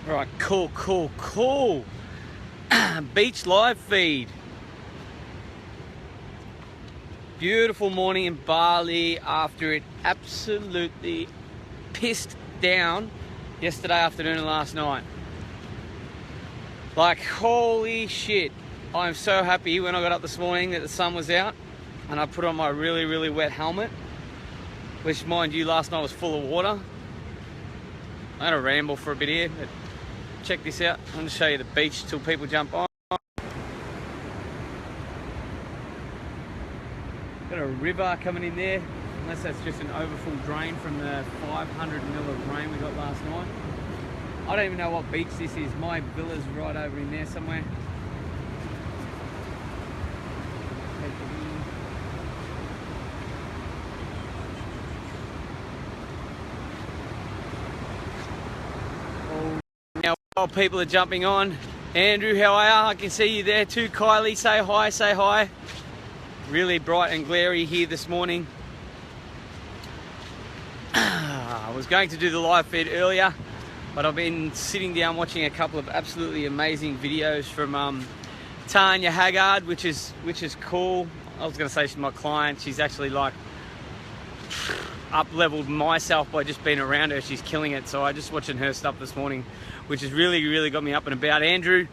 Right, cool. Beach live feed. Beautiful morning in Bali after it absolutely pissed down yesterday afternoon and last night. Like, holy shit. I'm so happy when I got up this morning that the sun was out and I put on my really wet helmet, which, mind you, last night was full of water. I had a ramble for a bit here, but check this out. I'm going to show you the beach till people jump on. Got a river coming in there, unless that's just an overfull drain from the 500 mil of rain we got last night. I don't even know what beach this is. My villa's right over in there somewhere. Now, while people are jumping on, Andrew, how are you? I can see you there too. Kylie, say hi, say hi. Really bright and glary here this morning. I was going to do the live feed earlier, but I've been sitting down watching a couple of absolutely amazing videos from Tanya Haggard, which is cool. I was going to say she's my client. She's actually like up-leveled myself by just being around her. She's killing it. So I just watching her stuff this morning, which has really got me up and about. Andrew,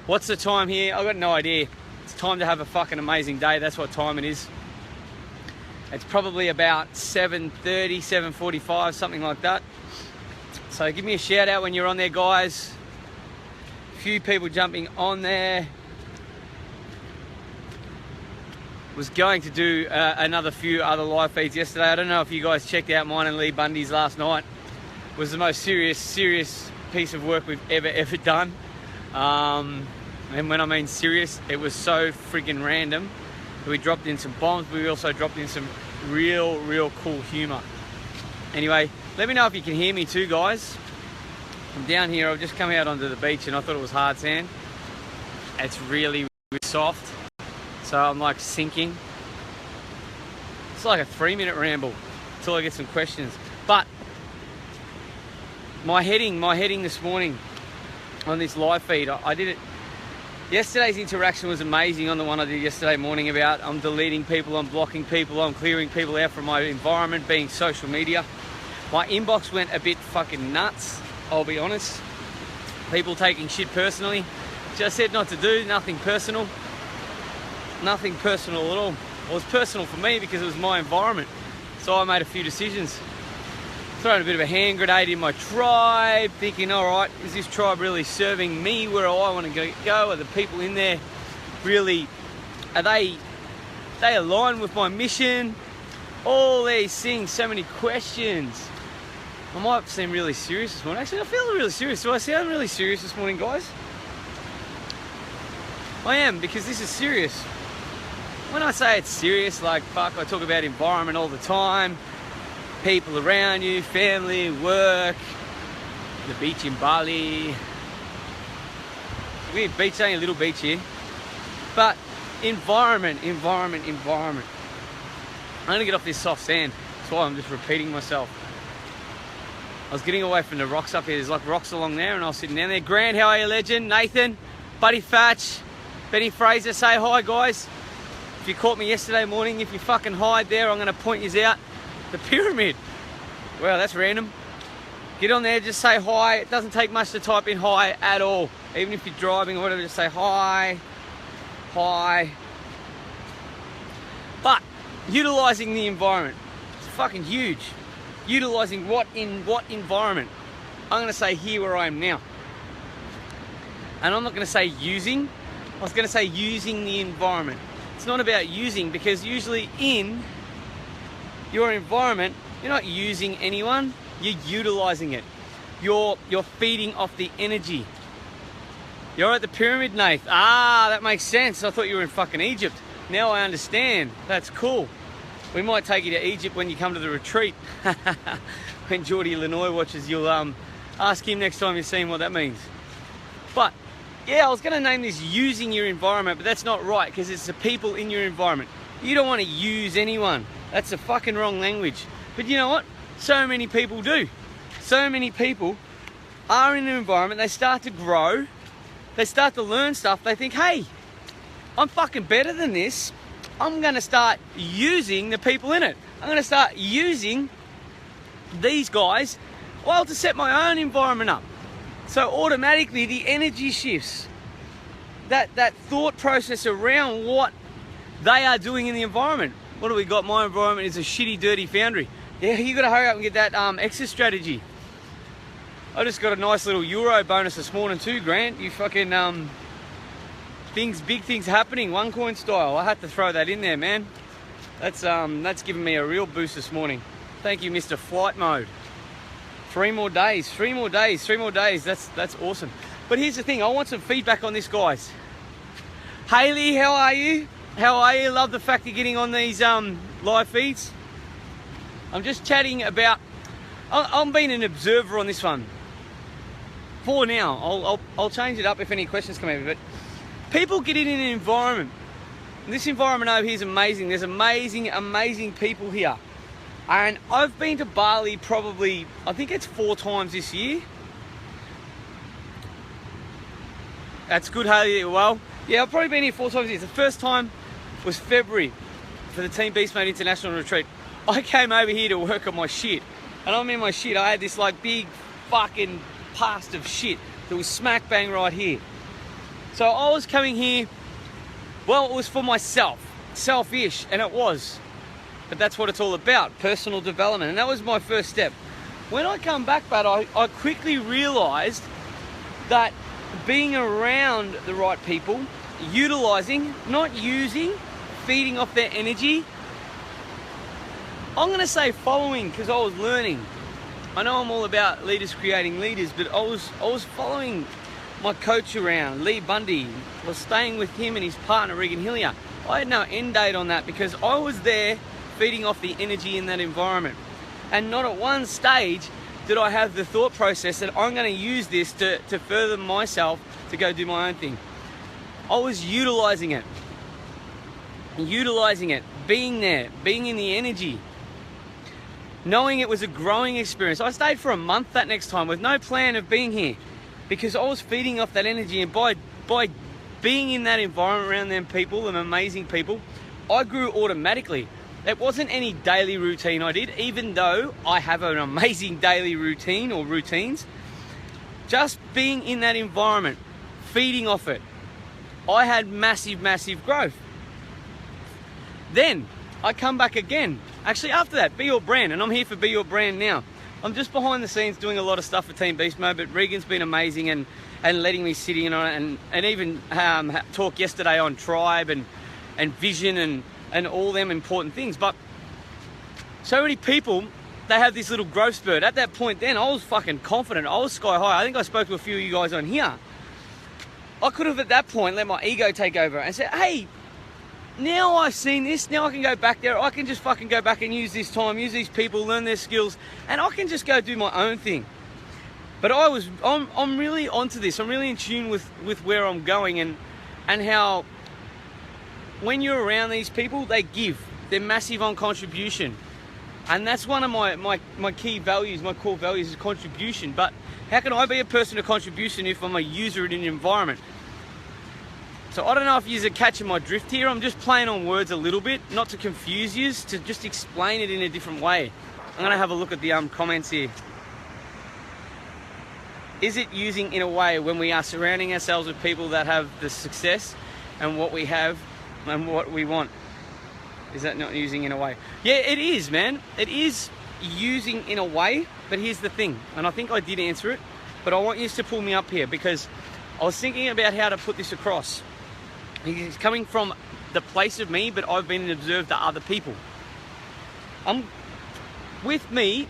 what's the time here? I've got no idea. It's time to have a fucking amazing day. That's what time it is. It's probably about 7:30, 7:45, something like that. So give me a shout out when you're on there, guys. A few people jumping on there. Was going to do another few other live feeds yesterday. I don't know if you guys checked out mine and Lee Bundy's last night. It was the most serious piece of work we've ever done. And when I mean serious, it was so freaking random. We dropped in some bombs, but we also dropped in some real cool humor. Anyway, let me know if you can hear me too, guys. I'm down here. I've just come out onto the beach and I thought it was hard sand. It's really soft, so I'm like sinking. It's like a 3-minute ramble until I get some questions. But my heading this morning on this live feed, I did it. Yesterday's interaction was amazing on the one I did yesterday morning about I'm deleting people, I'm blocking people, I'm clearing people out from my environment, being social media. My inbox went a bit fucking nuts, I'll be honest. People taking shit personally, which I said not to do, nothing personal. Nothing personal at all. It was personal for me because it was my environment. So I made a few decisions. Throwing a bit of a hand grenade in my tribe, thinking, all right, is this tribe really serving me where I want to go? Are the people in there really, are they aligned with my mission? All these things, so many questions. I might seem really serious this morning. Actually, I feel really serious. Do I sound really serious this morning, guys? I am, because this is serious. When I say it's serious, like, fuck, I talk about environment all the time. People around you, family, work, the beach in Bali. Weird beach, only a little beach here. But environment. I'm gonna get off this soft sand. That's why I'm just repeating myself. I was getting away from the rocks up here. There's like rocks along there and I was sitting down there. Grant, how are you, legend? Nathan, Buddy Fatch, Benny Fraser, say hi, guys. If you caught me yesterday morning, if you fucking hide there, I'm gonna point you out. The pyramid. Wow, that's random. Get on there, just say hi. It doesn't take much to type in hi at all. Even if you're driving or whatever, just say hi. But utilizing the environment, it's fucking huge. Utilizing what environment? I'm gonna say here where I am now. And I'm not gonna say using. I was gonna say using the environment. It's not about using, because usually in your environment, you're not using anyone, you're utilizing it. You're feeding off the energy. You're at the pyramid, Nath. Ah, that makes sense. I thought you were in fucking Egypt. Now I understand. That's cool. We might take you to Egypt when you come to the retreat. When Geordie Illinois watches, you'll ask him next time you see him what that means. But yeah, I was going to name this using your environment, but that's not right, because it's the people in your environment. You don't want to use anyone. That's the fucking wrong language. But you know what? So many people do. So many people are in an environment, they start to grow, they start to learn stuff, they think, hey, I'm fucking better than this. I'm going to start using the people in it. I'm going to start using these guys, well, to set my own environment up. So automatically the energy shifts. That thought process around what they are doing in the environment. What do we got? My environment is a shitty, dirty foundry. Yeah, you got to hurry up and get that exit strategy. I just got a nice little Euro bonus this morning too, Grant. You fucking big things happening, OneCoin style. I had to throw that in there, man. That's given me a real boost this morning. Thank you, Mr. Flight Mode. 3 more days. That's awesome. But here's the thing, I want some feedback on this, guys. Haley, how are you? Love the fact you're getting on these live feeds. I'm just chatting about, I'm being an observer on this one. For now, I'll change it up if any questions come over, but people get in an environment. This environment over here is amazing. There's amazing people here. And I've been to Bali probably, I think it's 4 times this year. That's good, Haley. Well, yeah, I've probably been here 4 times this year. The first time was February for the Team Beast Mode International Retreat. I came over here to work on my shit. And I mean my shit, I had this like big fucking past of shit that was smack bang right here. So I was coming here, well, it was for myself, selfish, and it was. But that's what it's all about, personal development. And that was my first step. When I come back, but I quickly realized that being around the right people, utilizing, not using, feeding off their energy, I'm gonna say following, because I was learning. I know I'm all about leaders creating leaders, but I was following my coach around, Lee Bundy. I was staying with him and his partner, Regan Hillier. I had no end date on that because I was there feeding off the energy in that environment. And not at one stage did I have the thought process that I'm going to use this to further myself to go do my own thing. I was utilizing it, being there, being in the energy, knowing it was a growing experience. I stayed for a month that next time with no plan of being here because I was feeding off that energy, and by being in that environment around them people, them amazing people, I grew automatically. It wasn't any daily routine I did, even though I have an amazing daily routine or routines. Just being in that environment, feeding off it, I had massive growth. Then I come back again. Actually, after that, Be Your Brand, and I'm here for Be Your Brand now. I'm just behind the scenes doing a lot of stuff for Team Beast Mode, but Regan's been amazing and letting me sit in on it, and even talk yesterday on Tribe and Vision and all them important things. But so many people, they have this little growth spurt. At that point then, I was fucking confident. I was sky high. I think I spoke to a few of you guys on here. I could have at that point let my ego take over and said, hey, now I've seen this, now I can go back there. I can just fucking go back and use this time, use these people, learn their skills, and I can just go do my own thing. But I'm really onto this. I'm really in tune with where I'm going and how when you're around these people, they give. They're massive on contribution. And that's one of my key values, my core values is contribution. But how can I be a person of contribution if I'm a user in an environment? So I don't know if you're catching my drift here. I'm just playing on words a little bit, not to confuse you, to just explain it in a different way. I'm gonna have a look at the comments here. Is it using in a way when we are surrounding ourselves with people that have the success and what we have and what we want? Is that not using in a way? Yeah, it is, man. It is using in a way, but here's the thing, and I think I did answer it, but I want you to pull me up here because I was thinking about how to put this across. It's coming from the place of me, but I've been and observed the other people. With me,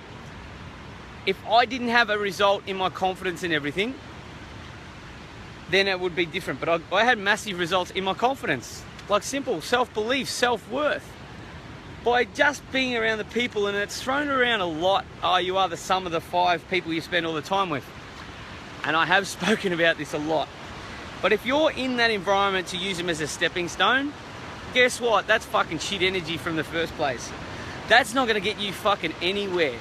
if I didn't have a result in my confidence and everything, then it would be different. But I had massive results in my confidence. Like simple self-belief, self-worth. By just being around the people, and it's thrown around a lot, you are the sum of the 5 people you spend all the time with. And I have spoken about this a lot. But if you're in that environment to use them as a stepping stone, guess what? That's fucking shit energy from the first place. That's not gonna get you fucking anywhere.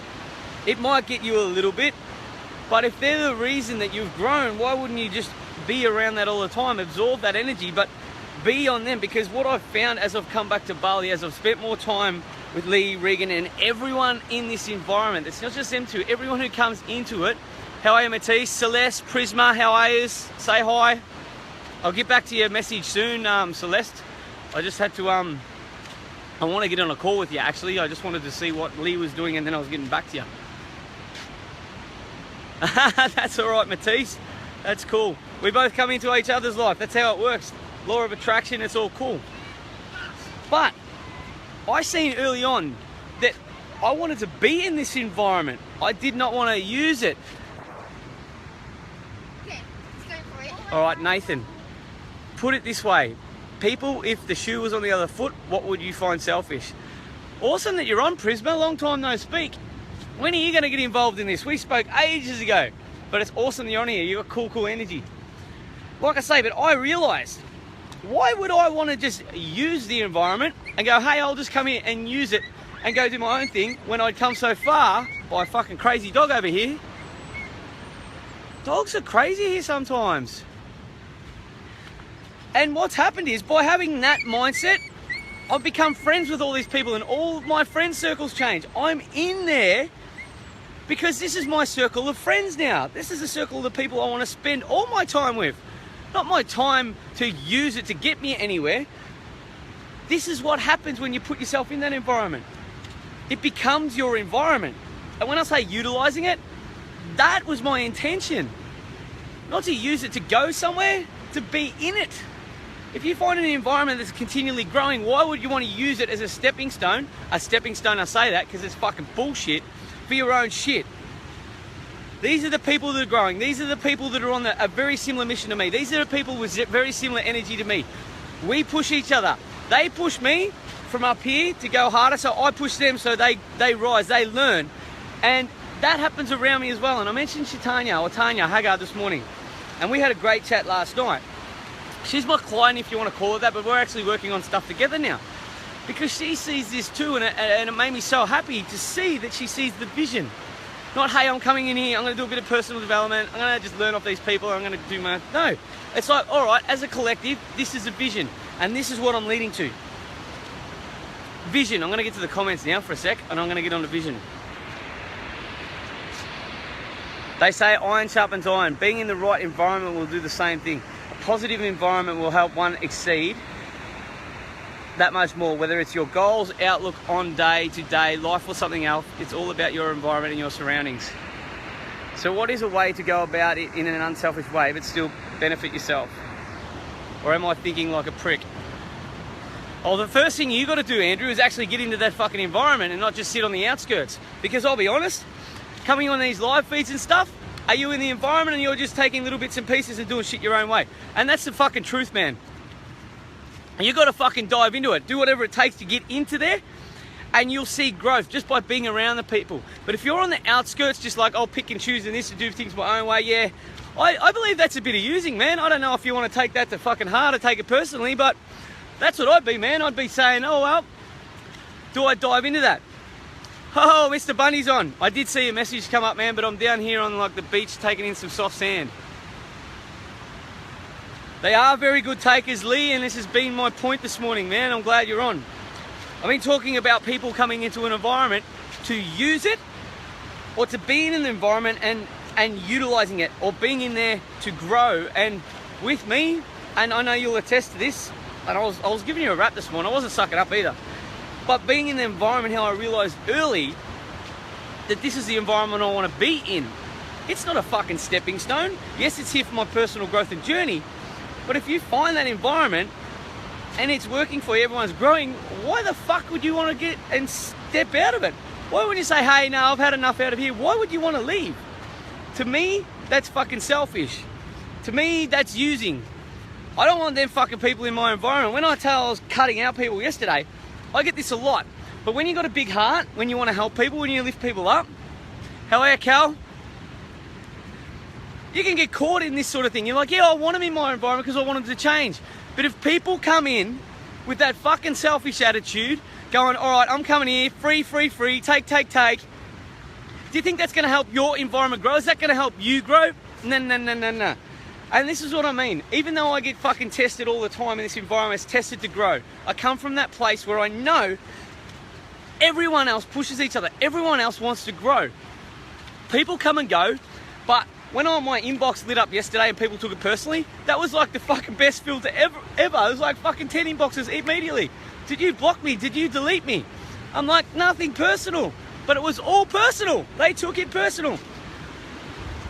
It might get you a little bit, But if they're the reason that you've grown, why wouldn't you just be around that all the time, absorb that energy, but be on them? Because what I've found as I've come back to Bali, as I've spent more time with Lee, Regan, and everyone in this environment, it's not just them two, everyone who comes into it. How are you, Matisse? Celeste, Prisma, how are you? Say hi. I'll get back to your message soon, Celeste. I just had to, I want to get on a call with you, actually. I just wanted to see what Lee was doing, and then I was getting back to you. That's all right, Matisse. That's cool. We both come into each other's life. That's how it works. Law of attraction, it's all cool. But I seen early on that I wanted to be in this environment. I did not want to use it. Okay, let's go for it. All right, Nathan, put it this way. People, if the shoe was on the other foot, what would you find selfish? Awesome that you're on, Prisma. Long time no speak. When are you going to get involved in this? We spoke ages ago, but it's awesome that you're on here. You've got cool energy. Like I say, but I realised, why would I want to just use the environment and go, hey, I'll just come here and use it and go do my own thing, when I'd come so far by a fucking crazy dog over here? Dogs are crazy here sometimes. And what's happened is, by having that mindset, I've become friends with all these people, and all my friend circles change. I'm in there because this is my circle of friends now. This is a circle of the people I want to spend all my time with. Not my time to use it to get me anywhere. This is what happens when you put yourself in that environment. It becomes your environment. And when I say utilizing it, that was my intention. Not to use it to go somewhere, to be in it. If you find an environment that's continually growing, why would you want to use it as a stepping stone? A stepping stone, I say that because it's fucking bullshit, for your own shit. These are the people that are growing. These are the people that are on a very similar mission to me. These are the people with very similar energy to me. We push each other. They push me from up here to go harder, so I push them so they rise, they learn. And that happens around me as well. And I mentioned Tanya Hagar this morning, and we had a great chat last night. She's my client, if you want to call it that, but we're actually working on stuff together now. Because she sees this too, and it made me so happy to see that she sees the vision. Not, hey, I'm coming in here, I'm going to do a bit of personal development, I'm going to just learn off these people, I'm going to do my... No. It's like, all right, as a collective, this is a vision, and this is what I'm leading to. Vision. I'm going to get to the comments now for a sec, and I'm going to get on to vision. They say iron sharpens iron. Being in the right environment will do the same thing. A positive environment will help one exceed that much more, whether it's your goals, outlook on day to day, life, or something else. It's all about your environment and your surroundings. So what is a way to go about it in an unselfish way but still benefit yourself? Or am I thinking like a prick? Oh, the first thing you got to do, Andrew, is actually get into that fucking environment and not just sit on the outskirts. Because I'll be honest, coming on these live feeds and stuff, are you in the environment and you're just taking little bits and pieces and doing shit your own way? And that's the fucking truth, man. You got to fucking dive into it. Do whatever it takes to get into there, and you'll see growth just by being around the people. But if you're on the outskirts, just like, I'll pick and choose and this to do things my own way, yeah, I believe that's a bit of using, man. I don't know if you want to take that to fucking heart or take it personally, but that's what I'd be, man. I'd be saying, oh, well, do I dive into that? Oh, Mr. Bunny's on. I did see a message come up, man, but I'm down here on like the beach taking in some soft sand. They are very good takers, Lee, and this has been my point this morning, man. I'm glad you're on. I've been talking about people coming into an environment to use it, or to be in an environment and utilizing it, or being in there to grow. And with me, and I know you'll attest to this, and I was giving you a rap this morning, I wasn't sucking up either. But being in the environment, how I realized early that this is the environment I want to be in. It's not a fucking stepping stone. Yes, it's here for my personal growth and journey. But if you find that environment and it's working for you, everyone's growing, why the fuck would you want to get and step out of it? Why would you say, hey, no, I've had enough out of here? Why would you want to leave? To me, that's fucking selfish. To me, that's using. I don't want them fucking people in my environment. When I was cutting out people yesterday, I get this a lot. But when you got a big heart, when you want to help people, when you lift people up, how are you, Cal? You can get caught in this sort of thing. You're like, yeah, I want them in my environment because I want them to change. But if people come in with that fucking selfish attitude, going, all right, I'm coming here, free, take, Do you think that's going to help your environment grow? Is that going to help you grow? No, no, no, no, no. And this is what I mean. Even though I get fucking tested all the time and this environment is tested to grow, I come from that place where I know everyone else pushes each other. Everyone else wants to grow. People come and go, but when my inbox lit up yesterday and people took it personally, that was like the fucking best filter ever. It was like fucking 10 inboxes immediately. Did you block me? Did you delete me? I'm like, nothing personal. But it was all personal. They took it personal.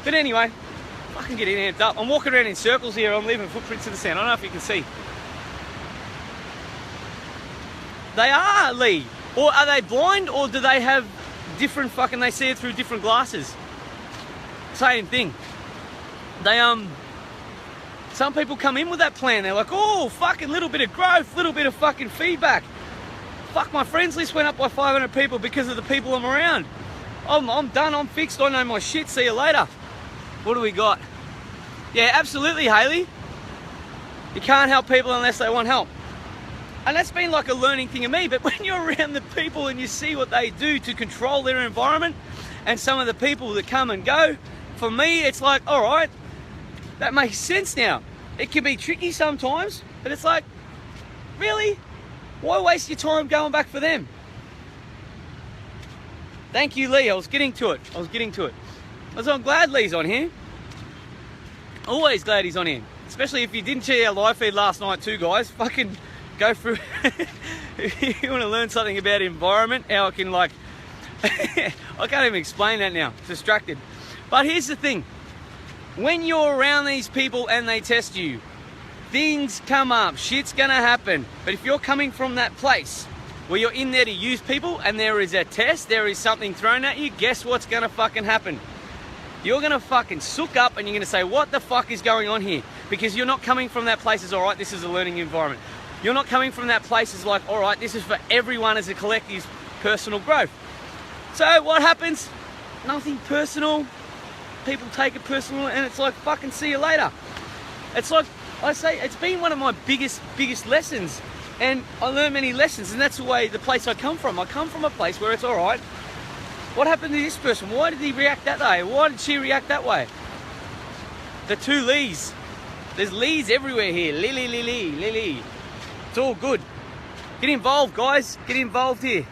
But anyway, fucking getting amped up. I'm walking around in circles here. I'm leaving footprints in the sand. I don't know if you can see. They are, Lee. Or are they blind, or do they have different fucking, they see it through different glasses? Same thing. They, some people come in with that plan. They're like, oh, fucking little bit of growth, little bit of fucking feedback. Fuck, my friends list went up by 500 people because of the people I'm around. I'm done, I'm fixed, I know my shit, see you later. What do we got? Yeah, absolutely, Haley. You can't help people unless they want help. And that's been like a learning thing of me, but when you're around the people and you see what they do to control their environment, and some of the people that come and go, for me, it's like, all right, that makes sense now. It can be tricky sometimes, but it's like, really? Why waste your time going back for them? Thank you, Lee. I was getting to it. I'm glad Lee's on here. Always glad he's on here. Especially if you didn't check our live feed last night too, guys. Fucking go through. If you want to learn something about environment, how it can like... I can't even explain that now. Distracted. But here's the thing. When you're around these people and they test you, things come up, shit's gonna happen. But if you're coming from that place where you're in there to use people and there is a test, there is something thrown at you, guess what's gonna fucking happen? You're gonna fucking sook up and you're gonna say, what the fuck is going on here? Because you're not coming from that place as, all right, this is a learning environment. You're not coming from that place as like, all right, this is for everyone as a collective personal growth. So what happens? Nothing personal. People take it personal and it's like, fucking see you later. It's like, I say, it's been one of my biggest lessons, and I learned many lessons, and that's the place I come from. I come from a place where it's all right. What happened to this person? Why did he react that way? Why did she react that way? The two Lees. There's Lees everywhere here. Lee. It's all good. Get involved, guys. Get involved here.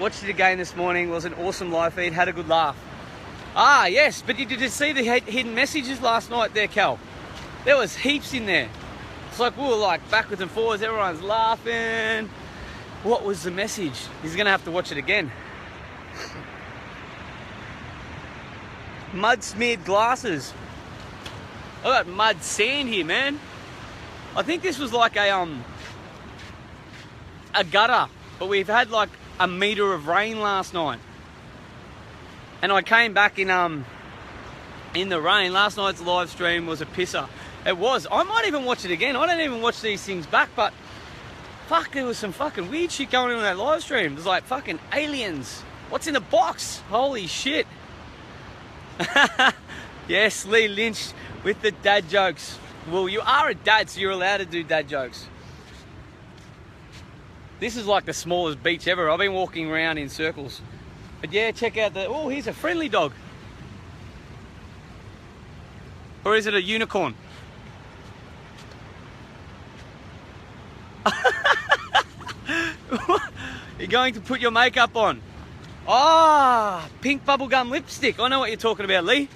Watched it again this morning. It was an awesome live feed. Had a good laugh. Ah, yes, but did you see the hidden messages last night there, Cal? There was heaps in there. It's like we were like backwards and forwards, everyone's laughing. What was the message? He's gonna have to watch it again. Mud smeared glasses. I got mud sand here, man. I think this was like a gutter, but we've had like a meter of rain last night. And I came back in the rain. Last night's live stream was a pisser. It was. I might even watch it again. I don't even watch these things back, but fuck, there was some fucking weird shit going on in that live stream. There's like fucking aliens. What's in the box? Holy shit. Yes, Lee Lynch with the dad jokes. Well, you are a dad, so you're allowed to do dad jokes. This is like the smallest beach ever. I've been walking around in circles. But yeah, check out the... Oh, here's a friendly dog. Or is it a unicorn? You're going to put your makeup on. Ah, pink bubblegum lipstick. I know what you're talking about, Lee.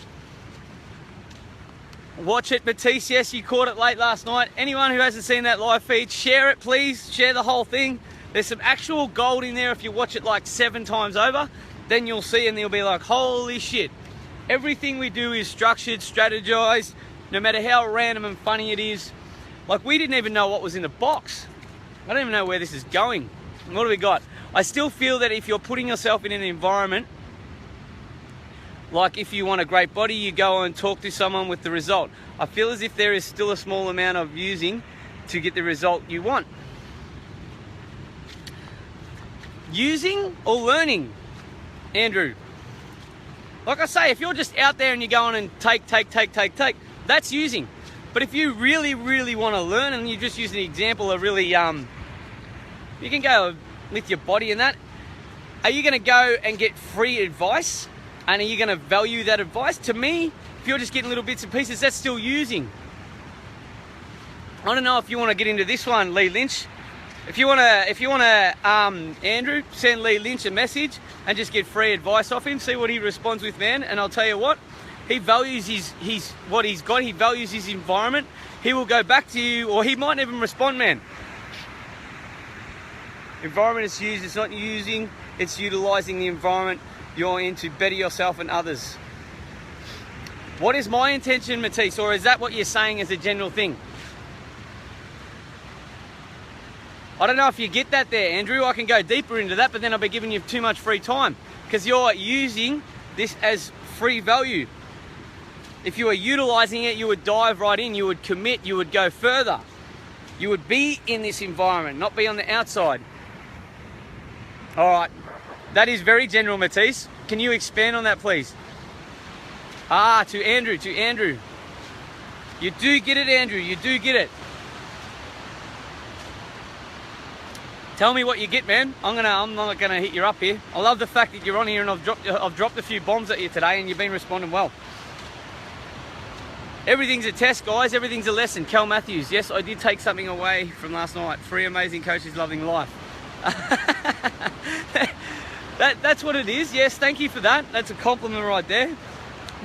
Watch it, Matisse. Yes, you caught it late last night. Anyone who hasn't seen that live feed, share it, please. Share the whole thing. There's some actual gold in there if you watch it like 7 times over. Then you'll see and you'll be like, holy shit. Everything we do is structured, strategized, no matter how random and funny it is. Like, we didn't even know what was in the box. I don't even know where this is going. What do we got? I still feel that if you're putting yourself in an environment, like if you want a great body, you go and talk to someone with the result. I feel as if there is still a small amount of using to get the result you want. Using or learning? Andrew, like I say, if you're just out there and you're going and take, that's using. But if you really want to learn, and you just use an example of really, you can go with your body and that, Are you going to go and get free advice? And are you going to value that advice? To me, if you're just getting little bits and pieces, that's still using. I don't know if you want to get into this one, Lee Lynch. If you want to, Andrew, send Lee Lynch a message and just get free advice off him. See what he responds with, man. And I'll tell you what, he values his what he's got. He values his environment. He will go back to you, or he might even respond, man. Environment is used. It's not using. It's utilizing the environment you're in to better yourself and others. What is my intention, Matisse? Or is that what you're saying as a general thing? I don't know if you get that there, Andrew. I can go deeper into that, but then I'll be giving you too much free time because you're using this as free value. If you were utilizing it, you would dive right in, you would commit, you would go further. You would be in this environment, not be on the outside. All right, that is very general, Matisse. Can you expand on that, please? To Andrew. You do get it, Andrew, you do get it. Tell me what you get, man. I'm not gonna hit you up here. I love the fact that you're on here and I've dropped a few bombs at you today and you've been responding well. Everything's a test, guys. Everything's a lesson. Cal Matthews. Yes, I did take something away from last night. 3 amazing coaches loving life. That's what it is. Yes, thank you for that. That's a compliment right there.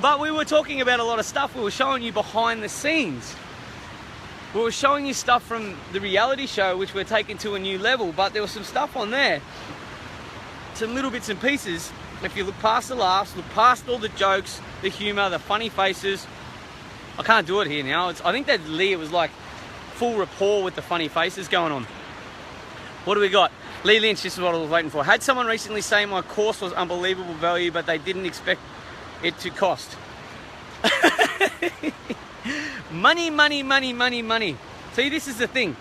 But we were talking about a lot of stuff. We were showing you behind the scenes. We were showing you stuff from the reality show, which we're taking to a new level, but there was some stuff on there, some little bits and pieces. If you look past the laughs, look past all the jokes, the humor, the funny faces. I can't do it here now. I think that Lee, it was like full rapport with the funny faces going on. What do we got? Lee Lynch, this is what I was waiting for. Had someone recently say my course was unbelievable value, but they didn't expect it to cost. Money. See, this is the thing.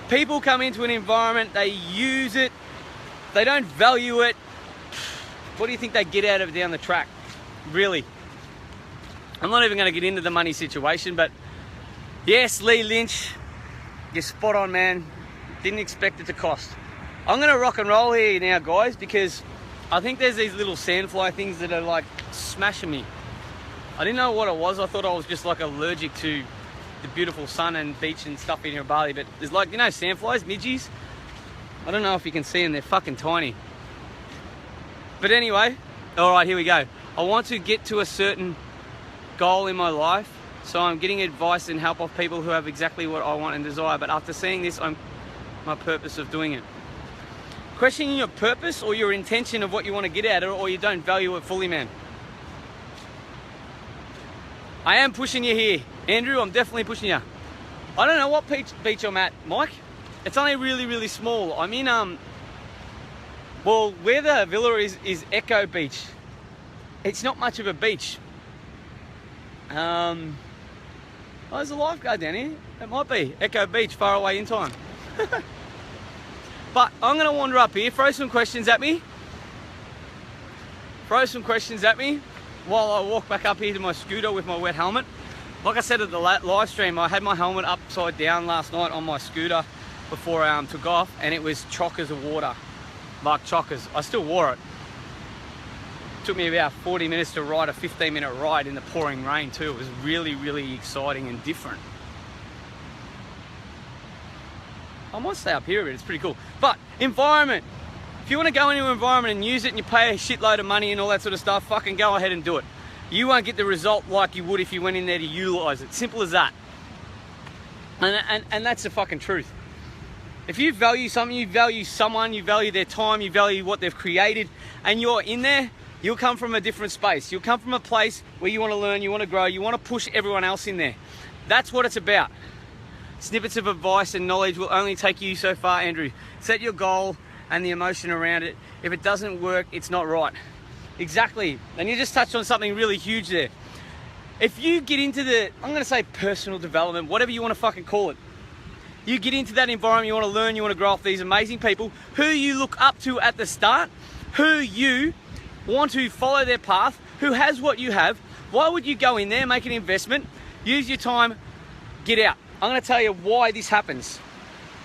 People come into an environment, they use it, they don't value it. What do you think they get out of it down the track? Really? I'm not even going to get into the money situation, but yes, Lee Lynch, you're spot on, man. Didn't expect it to cost. I'm going to rock and roll here now, guys, because I think there's these little sandfly things that are like smashing me. I didn't know what it was. I thought I was just like allergic to the beautiful sun and beach and stuff in here in Bali, but there's like, you know, sandflies, midgies. I don't know if you can see them, they're fucking tiny. But anyway, all right, here we go. I want to get to a certain goal in my life, so I'm getting advice and help off people who have exactly what I want and desire, but after seeing this, my purpose of doing it. Questioning your purpose or your intention of what you want to get out of it, or you don't value it fully, man. I am pushing you here. Andrew, I'm definitely pushing you. I don't know what beach I'm at, Mike. It's only really small. I'm in, well, where the villa is Echo Beach. It's not much of a beach. Oh, there's a lifeguard down here. It might be Echo Beach, far away in time. But I'm gonna wander up here, throw some questions at me. While I walk back up here to my scooter with my wet helmet. Like I said at the live stream, I had my helmet upside down last night on my scooter before I took off, and it was chockers of water, like chockers. I still wore it. Took me about 40 minutes to ride a 15-minute ride in the pouring rain too. It was really exciting and different. I might stay up here a bit, it's pretty cool. But environment. If you want to go into an environment and use it and you pay a shitload of money and all that sort of stuff, fucking go ahead and do it. You won't get the result like you would if you went in there to utilize it. Simple as that. And that's the fucking truth. If you value something, you value someone, you value their time, you value what they've created, and you're in there, you'll come from a different space. You'll come from a place where you want to learn, you want to grow, you want to push everyone else in there. That's what it's about. Snippets of advice and knowledge will only take you so far, Andrew. Set your goal and the emotion around it. If it doesn't work, it's not right. Exactly. And you just touched on something really huge there. If you get into the, I'm going to say personal development, whatever you want to fucking call it. You get into that environment, you want to learn, you want to grow off these amazing people who you look up to at the start, who you want to follow their path, who has what you have. Why would you go in there, make an investment, use your time, get out? I'm going to tell you why this happens.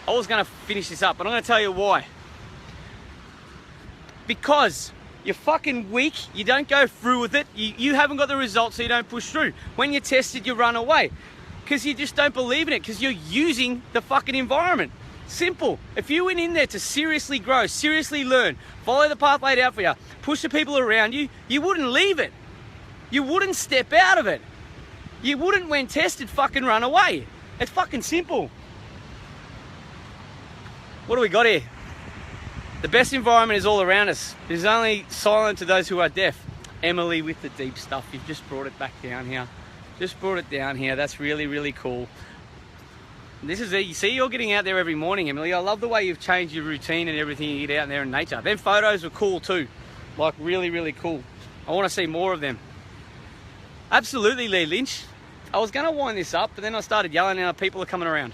I was going to finish this up, but I'm going to tell you why. because you're fucking weak, you don't go through with it, you haven't got the results, so you don't push through. When you're tested, you run away because you just don't believe in it, because you're using the fucking environment. Simple. If you went in there to seriously grow, seriously learn, follow the path laid out for you, push the people around you, you wouldn't leave it. You wouldn't step out of it. You wouldn't, when tested, fucking run away. It's fucking simple. What do we got here? The best environment is all around us. There's only silent to those who are deaf. Emily with the deep stuff. You've just brought it back down here. Just brought it down here. That's really, really cool. This is it. You see, you're getting out there every morning, Emily. I love the way you've changed your routine and everything you get out there in nature. Them photos were cool too. Like, really, really cool. I want to see more of them. Absolutely, Lee Lynch. I was going to wind this up, but then I started yelling and people are coming around.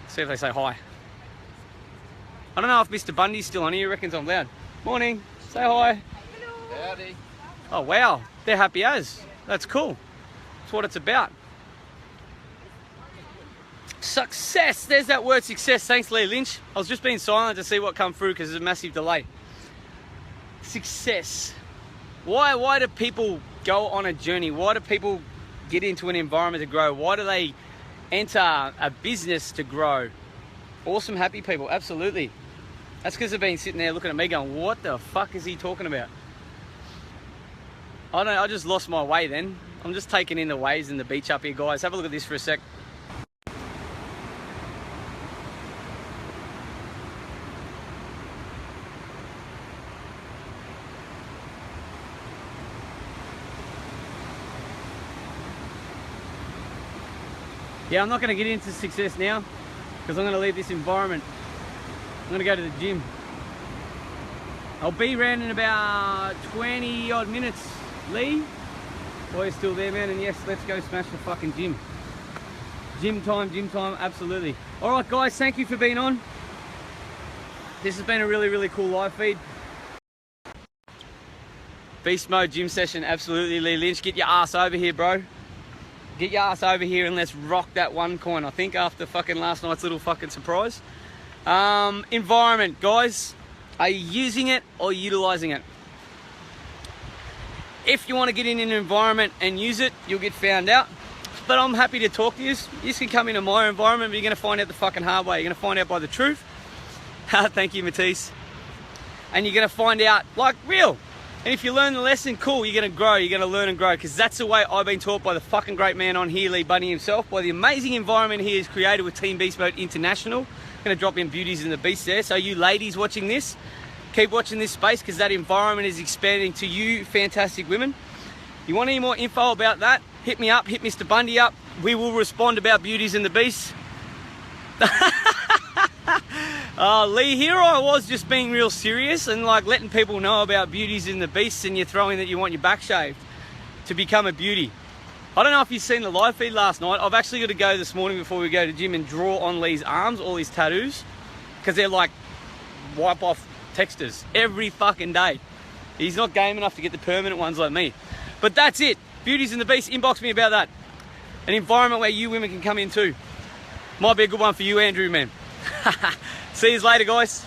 See if they say hi. I don't know if Mr. Bundy's still on here. He reckons I'm loud. Morning. Say hi. Hello. Howdy. Oh, wow. They're happy as. That's cool. That's what it's about. Success. There's that word, success. Thanks, Lee Lynch. I was just being silent to see what come through because there's a massive delay. Success. Why do people go on a journey? Why do people get into an environment to grow? Why do they enter a business to grow? Awesome, happy people. Absolutely. That's because they've been sitting there looking at me going, what the fuck is he talking about? I just lost my way then. I'm just taking in the waves and the beach up here, guys. Have a look at this for a sec. Yeah, I'm not going to get into success now because I'm going to leave this environment. I'm going to go to the gym. I'll be around in about 20 odd minutes. Lee? Oh, you're still there, man? And yes, let's go smash the fucking gym. Gym time, absolutely. All right, guys, thank you for being on. This has been a really, really cool live feed. Beast mode gym session, absolutely, Lee Lynch. Get your ass over here, bro. Get your ass over here and let's rock that one coin, I think, after fucking last night's little fucking surprise. Environment, guys. Are you using it or utilizing it? If you want to get in an environment and use it, you'll get found out. But I'm happy to talk to you. You can come into my environment, but you're going to find out the fucking hard way. You're going to find out by the truth. Thank you, Matisse. And you're going to find out, like, real. And if you learn the lesson, cool, you're going to grow, you're going to learn and grow, because that's the way I've been taught by the fucking great man on here, Lee Bundy himself, by the amazing environment he has created with Team Beast Mode International. I'm going to drop in Beauties and the Beast there. So you ladies watching this, keep watching this space, because that environment is expanding to you fantastic women. You want any more info about that? Hit me up, hit Mr. Bundy up. We will respond about Beauties and the Beast. Lee, here I was just being real serious and like letting people know about Beauties and the Beasts, and you're throwing that you want your back shaved to become a beauty. I don't know if you've seen the live feed last night. I've actually got to go this morning before we go to gym and draw on Lee's arms, all his tattoos, because they're like wipe off textures every fucking day. He's not game enough to get the permanent ones like me. But that's it. Beauties and the Beast, inbox me about that. An environment where you women can come in too. Might be a good one for you, Andrew, man. See you later, guys.